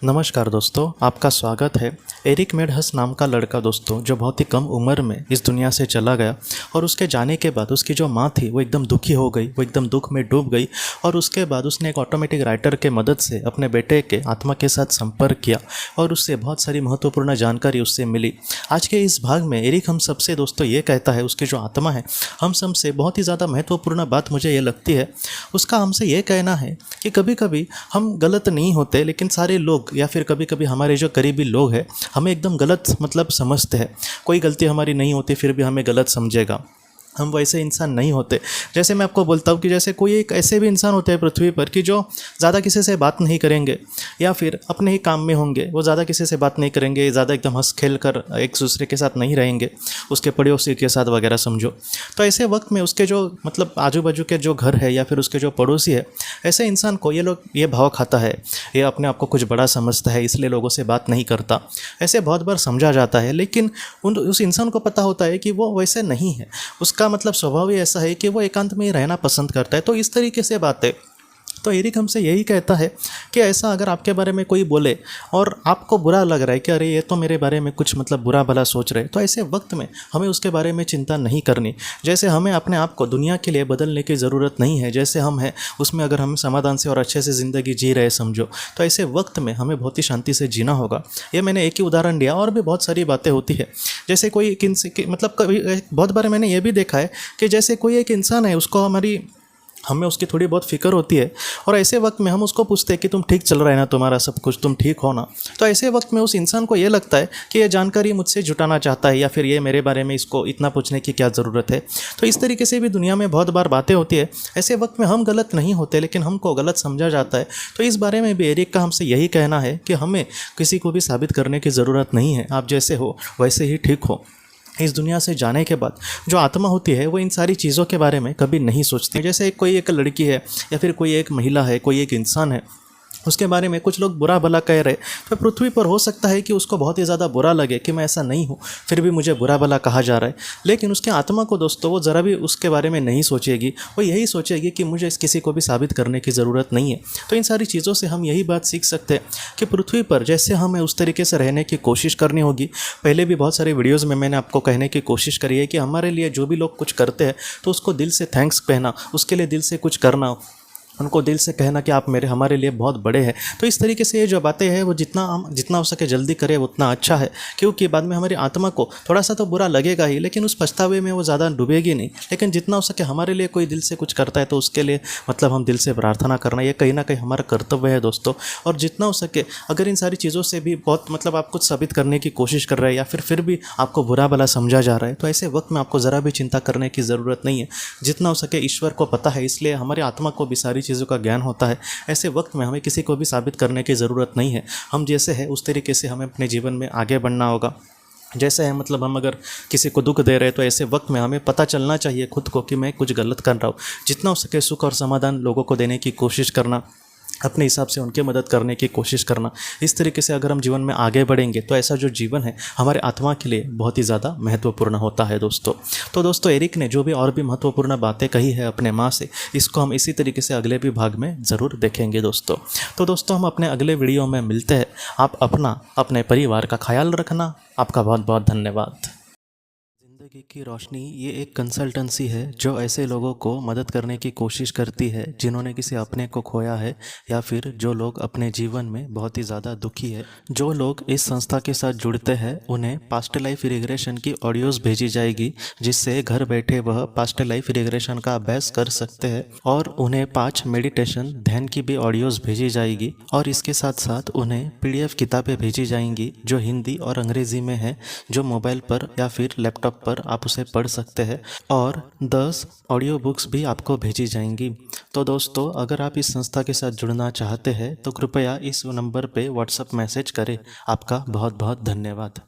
नमस्कार दोस्तों, आपका स्वागत है। एरिक मेडहस नाम का लड़का दोस्तों, जो बहुत ही कम उम्र में इस दुनिया से चला गया और उसके जाने के बाद उसकी जो माँ थी वो एकदम दुखी हो गई, वो एकदम दुख में डूब गई। और उसके बाद उसने एक ऑटोमेटिक राइटर के मदद से अपने बेटे के आत्मा के साथ संपर्क किया और उससे बहुत सारी महत्वपूर्ण जानकारी उससे मिली। आज के इस भाग में एरिक हम सबसे दोस्तों ये कहता है, उसकी जो आत्मा है हम सबसे बहुत ही ज़्यादा महत्वपूर्ण बात मुझे ये लगती है, उसका हमसे ये कहना है कि कभी कभी हम गलत नहीं होते, लेकिन सारे लोग या फिर कभी कभी हमारे जो करीबी लोग हैं हमें एकदम गलत समझते हैं। कोई गलती हमारी नहीं होती फिर भी हमें गलत समझेगा। हम वैसे इंसान नहीं होते। जैसे मैं आपको बोलता हूँ कि जैसे कोई एक ऐसे भी इंसान होते हैं पृथ्वी पर कि जो ज़्यादा किसी से बात नहीं करेंगे या फिर अपने ही काम में होंगे, वो ज़्यादा किसी से बात नहीं करेंगे, ज़्यादा एकदम हंस खेल कर एक दूसरे के साथ नहीं रहेंगे, उसके पड़ोसी के साथ वगैरह समझो। तो ऐसे वक्त में उसके जो आजू बाजू के जो घर है या फिर उसके जो पड़ोसी है, ऐसे इंसान को ये भाव खाता है, ये अपने आप को कुछ बड़ा समझता है, इसलिए लोगों से बात नहीं करता। ऐसे बहुत बार समझा जाता है, लेकिन उस इंसान को पता होता है कि वो वैसे नहीं है। उसका स्वभाव ही ऐसा है कि वो एकांत में ही रहना पसंद करता है। तो इस तरीके से बात है। तो एरिक हमसे यही कहता है कि ऐसा अगर आपके बारे में कोई बोले और आपको बुरा लग रहा है कि अरे ये तो मेरे बारे में कुछ बुरा भला सोच रहे, तो ऐसे वक्त में हमें उसके बारे में चिंता नहीं करनी। जैसे हमें अपने आप को दुनिया के लिए बदलने की ज़रूरत नहीं है, जैसे हम हैं उसमें अगर हम समाधान से और अच्छे से ज़िंदगी जी रहे समझो, तो ऐसे वक्त में हमें बहुत ही शांति से जीना होगा। ये मैंने एक ही उदाहरण दिया, और भी बहुत सारी बातें होती है। जैसे कोई कभी बहुत बार मैंने ये भी देखा है कि जैसे कोई एक इंसान है, उसको हमें उसकी थोड़ी बहुत फिक्र होती है, और ऐसे वक्त में हम उसको पूछते हैं कि तुम ठीक चल रहा है ना, तुम्हारा सब कुछ, तुम ठीक हो ना। तो ऐसे वक्त में उस इंसान को ये लगता है कि ये जानकारी मुझसे जुटाना चाहता है, या फिर ये मेरे बारे में इसको इतना पूछने की क्या ज़रूरत है। तो इस तरीके से भी दुनिया में बहुत बार बातें होती है। ऐसे वक्त में हम गलत नहीं होते, लेकिन हमको गलत समझा जाता है। तो इस बारे में भी एरिक का हमसे यही कहना है कि हमें किसी को भी साबित करने की ज़रूरत नहीं है। आप जैसे हो वैसे ही ठीक हो। इस दुनिया से जाने के बाद जो आत्मा होती है वो इन सारी चीज़ों के बारे में कभी नहीं सोचती। जैसे कोई एक लड़की है या फिर कोई एक महिला है, कोई एक इंसान है, उसके बारे में कुछ लोग बुरा भला कह रहे, तो पृथ्वी पर हो सकता है कि उसको बहुत ही ज़्यादा बुरा लगे कि मैं ऐसा नहीं हूँ, फिर भी मुझे बुरा भला कहा जा रहा है। लेकिन उसके आत्मा को दोस्तों वो ज़रा भी उसके बारे में नहीं सोचेगी। वो यही सोचेगी कि मुझे इस किसी को भी साबित करने की ज़रूरत नहीं है। तो इन सारी चीज़ों से हम यही बात सीख सकते हैं कि पृथ्वी पर जैसे हमें उस तरीके से रहने की कोशिश करनी होगी। पहले भी बहुत सारे वीडियोज़ में मैंने आपको कहने की कोशिश करी है कि हमारे लिए जो भी लोग कुछ करते हैं तो उसको दिल से थैंक्स कहना, उसके लिए दिल से कुछ करना, उनको दिल से कहना कि आप हमारे लिए बहुत बड़े हैं। तो इस तरीके से ये जो बातें हैं वो जितना हो सके जल्दी करें उतना अच्छा है, क्योंकि बाद में हमारी आत्मा को थोड़ा सा तो बुरा लगेगा ही, लेकिन उस पछतावे में वो ज़्यादा डूबेगी नहीं। लेकिन जितना हो सके हमारे लिए कोई दिल से कुछ करता है तो उसके लिए हम दिल से प्रार्थना करना, ये कहीं ना कहीं हमारा कर्तव्य है दोस्तों। और जितना हो सके अगर इन सारी चीज़ों से भी बहुत आप कुछ साबित करने की कोशिश कर रहे हैं या फिर भी आपको बुरा भला समझा जा रहा है, तो ऐसे वक्त में आपको ज़रा भी चिंता करने की ज़रूरत नहीं है। जितना हो सके ईश्वर को पता है, इसलिए हमारी आत्मा को भी सारी चीज़ों का ज्ञान होता है। ऐसे वक्त में हमें किसी को भी साबित करने की ज़रूरत नहीं है। हम जैसे हैं उस तरीके से हमें अपने जीवन में आगे बढ़ना होगा। जैसे है हम अगर किसी को दुख दे रहे हैं तो ऐसे वक्त में हमें पता चलना चाहिए खुद को कि मैं कुछ गलत कर रहा हूँ। जितना हो सके सुख और समाधान लोगों को देने की कोशिश करना, अपने हिसाब से उनकी मदद करने की कोशिश करना। इस तरीके से अगर हम जीवन में आगे बढ़ेंगे तो ऐसा जो जीवन है हमारे आत्मा के लिए बहुत ही ज़्यादा महत्वपूर्ण होता है दोस्तों। तो दोस्तों एरिक ने जो भी और भी महत्वपूर्ण बातें कही है अपने माँ से, इसको हम इसी तरीके से अगले भी भाग में ज़रूर देखेंगे दोस्तों। तो दोस्तों हम अपने अगले वीडियो में मिलते हैं। आप अपने परिवार का ख्याल रखना। आपका बहुत बहुत धन्यवाद। ज़िंदगी की रोशनी ये एक कंसल्टेंसी है जो ऐसे लोगों को मदद करने की कोशिश करती है जिन्होंने किसी अपने को खोया है, या फिर जो लोग अपने जीवन में बहुत ही ज़्यादा दुखी है। जो लोग इस संस्था के साथ जुड़ते हैं उन्हें पास्ट लाइफ रिग्रेशन की ऑडियोज़ भेजी जाएगी, जिससे घर बैठे वह पास्ट लाइफ रिग्रेशन का अभ्यास कर सकते हैं। और उन्हें 5 मेडिटेशन ध्यान की भी ऑडियोज़ भेजी जाएगी, और इसके साथ साथ उन्हें PDF किताबें भेजी जाएंगी जो हिंदी और अंग्रेज़ी में है, जो मोबाइल पर या फिर लैपटॉप पर आप उसे पढ़ सकते हैं। और 10 ऑडियो बुक्स भी आपको भेजी जाएंगी। तो दोस्तों अगर आप इस संस्था के साथ जुड़ना चाहते हैं तो कृपया इस नंबर पे व्हाट्सएप मैसेज करें। आपका बहुत बहुत धन्यवाद।